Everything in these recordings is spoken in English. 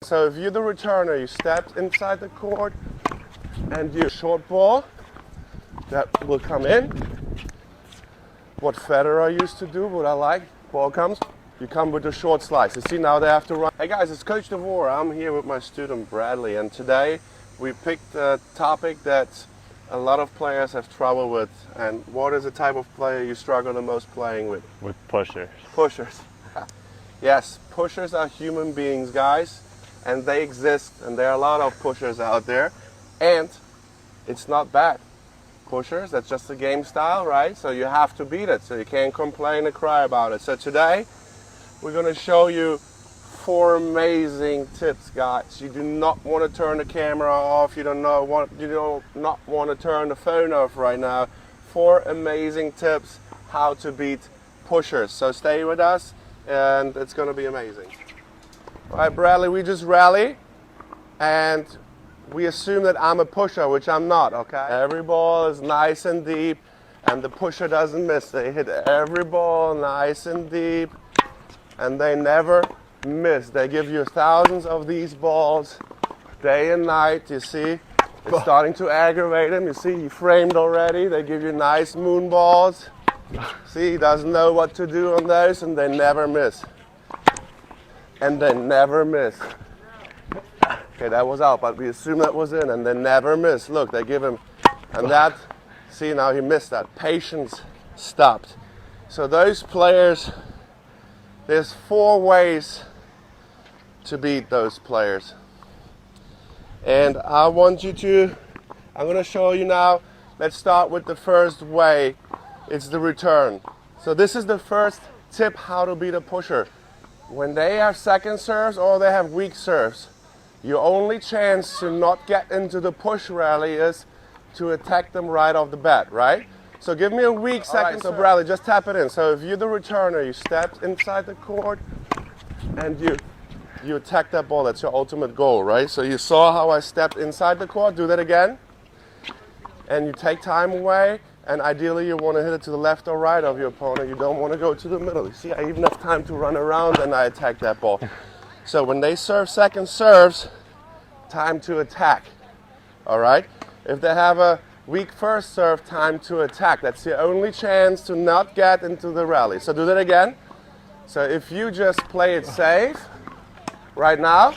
So if you're the returner, you step inside the court and you short ball that will come in. What Federer used to do, what I like, ball comes, you come with the short slice. You see now they have to run. Hey guys, it's Coach DeVore. I'm here with my student Bradley, and today we picked a topic that a lot of players have trouble with. And what is the type of player you struggle the most playing with? With pushers. Pushers. Yes, pushers are human beings, guys. And they exist, and there are a lot of pushers out there, and it's not bad. Pushers, that's just a game style, right? So you have to beat it, so you can't complain and cry about it. So today, we're going to show you 4 amazing tips, guys. You do not want to turn the camera off, you do not want to turn the phone off right now. 4 amazing tips how to beat pushers. So stay with us, and it's going to be amazing. All right, Bradley, we just rally, and we assume that I'm a pusher, which I'm not, okay? Every ball is nice and deep, and the pusher doesn't miss. They hit every ball nice and deep, and they never miss. They give you thousands of these balls day and night, you see? It's starting to aggravate him. You see, he framed already. They give you nice moon balls. See, he doesn't know what to do on those, and they never miss. And they never miss. Okay, that was out, but we assume that was in, and they never miss. Look, they give him, and that, see, now he missed that. Patience stopped. So those players, there's 4 ways to beat those players. And I want you to, I'm going to show you now. Let's start with the first way. It's the return. So this is the first tip how to beat a pusher. When they have second serves or they have weak serves, your only chance to not get into the push rally is to attack them right off the bat, right? So give me a weak second serve. So Bradley, just tap it in. So if you're the returner, you step inside the court and you attack that ball. That's your ultimate goal, right? So you saw how I stepped inside the court. Do that again. And you take time away. And ideally you want to hit it to the left or right of your opponent. You don't want to go to the middle. You see, I even have time to run around and I attack that ball. So when they serve second serves, time to attack. All right? If they have a weak first serve, time to attack. That's the only chance to not get into the rally. So do that again. So if you just play it safe right now,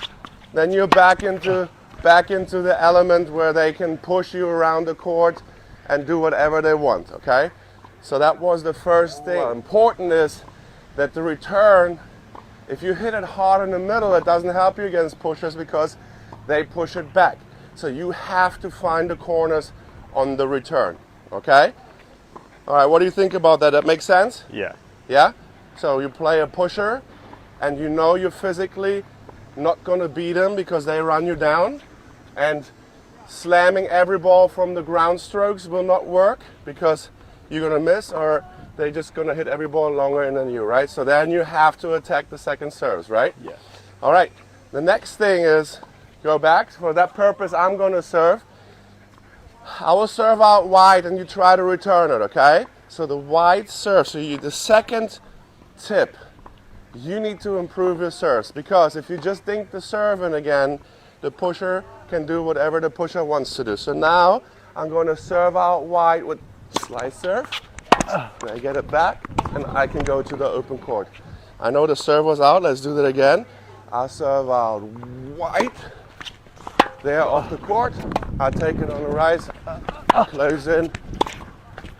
then you're back into the element where they can push you around the court and do whatever they want, okay? So that was the first thing. Important is that the return, if you hit it hard in the middle, it doesn't help you against pushers because they push it back. So you have to find the corners on the return, okay? All right, what do you think about that? That makes sense? Yeah. Yeah? So you play a pusher and you know you're physically not gonna beat them because they run you down, and slamming every ball from the ground strokes will not work because you're going to miss, or they're just going to hit every ball longer than you, right? So then you have to attack the second serves, right? Yeah. All right. The next thing is go back. For that purpose, I'm going to serve. I will serve out wide and you try to return it, okay? So the wide serve. So the second tip, you need to improve your serves, because if you just dink the serve in again, the pusher can do whatever the pusher wants to do. So now I'm going to serve out wide with slice serve. And I get it back and I can go to the open court. I know the serve was out. Let's do that again. I'll serve out wide. There off the court. I take it on the rise, close in,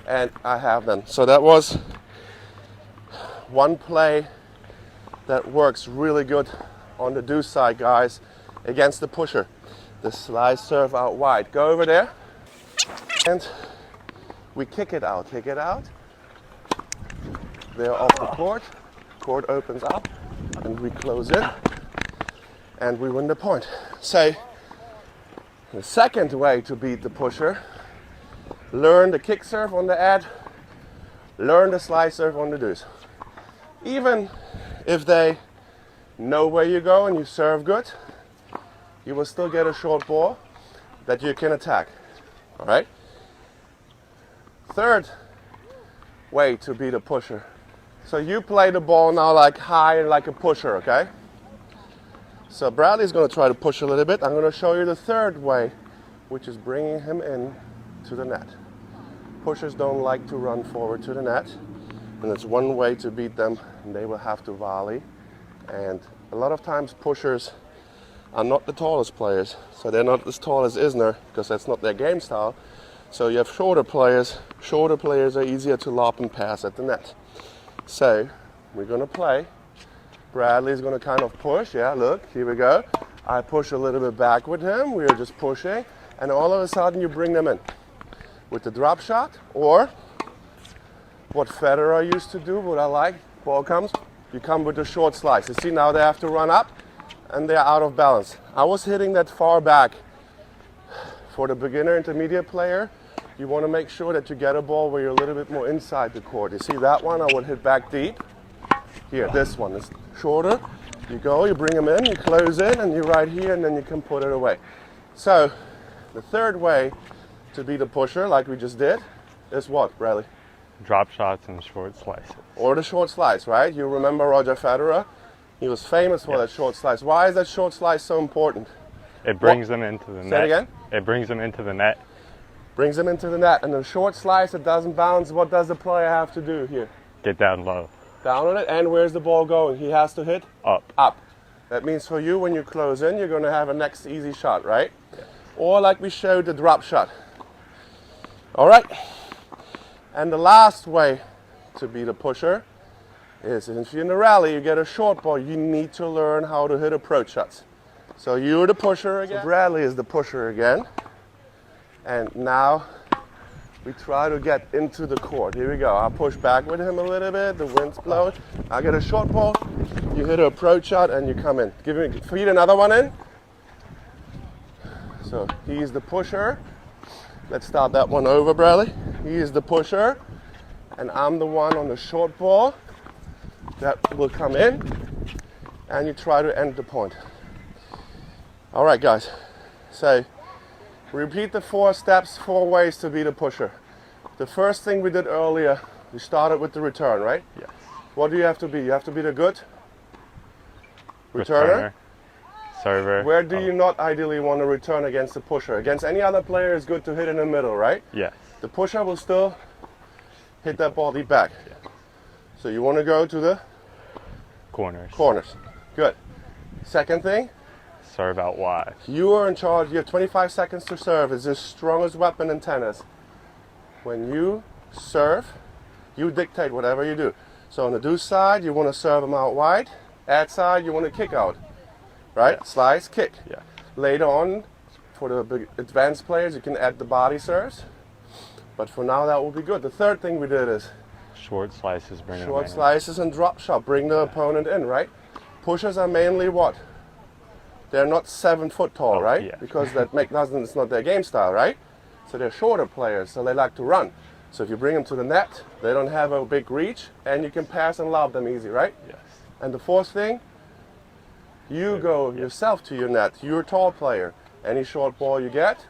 and I have them. So that was one play that works really good on the deuce side, guys, against the pusher. The slice serve out wide. Go over there, and we kick it out. Kick it out. They're off the court. Court opens up, and we close in, and we win the point. So the second way to beat the pusher: learn the kick serve on the ad, learn the slice serve on the deuce. Even if they know where you go and you serve good, you will still get a short ball that you can attack. All right? Third way to beat a pusher. So you play the ball now like high and like a pusher, okay? So Bradley's going to try to push a little bit. I'm going to show you the third way, which is bringing him in to the net. Pushers don't like to run forward to the net, and it's one way to beat them, and they will have to volley. And a lot of times pushers are not the tallest players, so they're not as tall as Isner, because that's not their game style. So you have shorter players. Shorter players are easier to lob and pass at the net. So we're going to play. Bradley's going to kind of push. Yeah, look, here we go. I push a little bit back with him. We're just pushing, and all of a sudden you bring them in with the drop shot, or what Federer used to do, what I like. Ball comes, you come with the short slice. You see, now they have to run up, and they're out of balance. I was hitting that far back. For the beginner intermediate player, you want to make sure that you get a ball where you're a little bit more inside the court. You see that one, I would hit back deep. Here, this one is shorter. You go, you bring them in, you close in, and you're right here, and then you can put it away. So the third way to beat a pusher, like we just did, is what, Bradley? Drop shots and short slices. Or the short slice, right? You remember Roger Federer? He was famous for that short slice. Why is that short slice so important? It brings them into the net. Say it again? It brings them into the net. Brings them into the net. And the short slice, it doesn't bounce. What does the player have to do here? Get down low. Down on it. And where's the ball going? He has to hit? Up. Up. That means for you, when you close in, you're going to have a next easy shot, right? Yeah. Or like we showed, the drop shot. All right. And the last way to beat a pusher is if you're in a rally, you get a short ball, you need to learn how to hit approach shots. So you're the pusher again. So Bradley is the pusher again. And now we try to get into the court. Here we go. I'll push back with him a little bit. The wind's blowing. I get a short ball. You hit an approach shot and you come in. Feed another one in. So he's the pusher. Let's start that one over, Bradley. He is the pusher. And I'm the one on the short ball that will come in. And you try to end the point. All right, guys. So repeat the 4 steps, 4 ways to beat a pusher. The first thing we did earlier, we started with the return, right? Yes. What do you have to be? You have to be the good returner. Server. Where do you not ideally want to return against the pusher? Against any other player, it's good to hit in the middle, right? Yes. The pusher will still hit that ball deep back. Yes. So you want to go to the Corners. corners. Good. Second thing, Serve out wide. you are in charge. You have 25 seconds to serve. It's the strongest weapon in tennis. When you serve, you dictate whatever you do. So on the do side, you want to serve them out wide. Ad side, you want to kick out. Right? Yes. Slice, kick. Yeah. Later on, for the big advanced players, you can add the body serves. But for now, that will be good. The third thing we did is Short slices bring them short in. slices and drop shot. Bring the opponent in, right? Pushers are mainly what? They're not 7 foot tall, right? Yeah. Because it's not their game style, right? So they're shorter players, so they like to run. So if you bring them to the net, they don't have a big reach, and you can pass and lob them easy, right? Yes. And the fourth thing, you go yourself to your net. You're a tall player. Any short ball you get,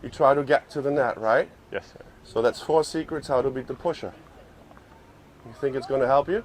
you try to get to the net, right? Yes, sir. So that's 4 secrets how to beat the pusher. You think it's going to help you?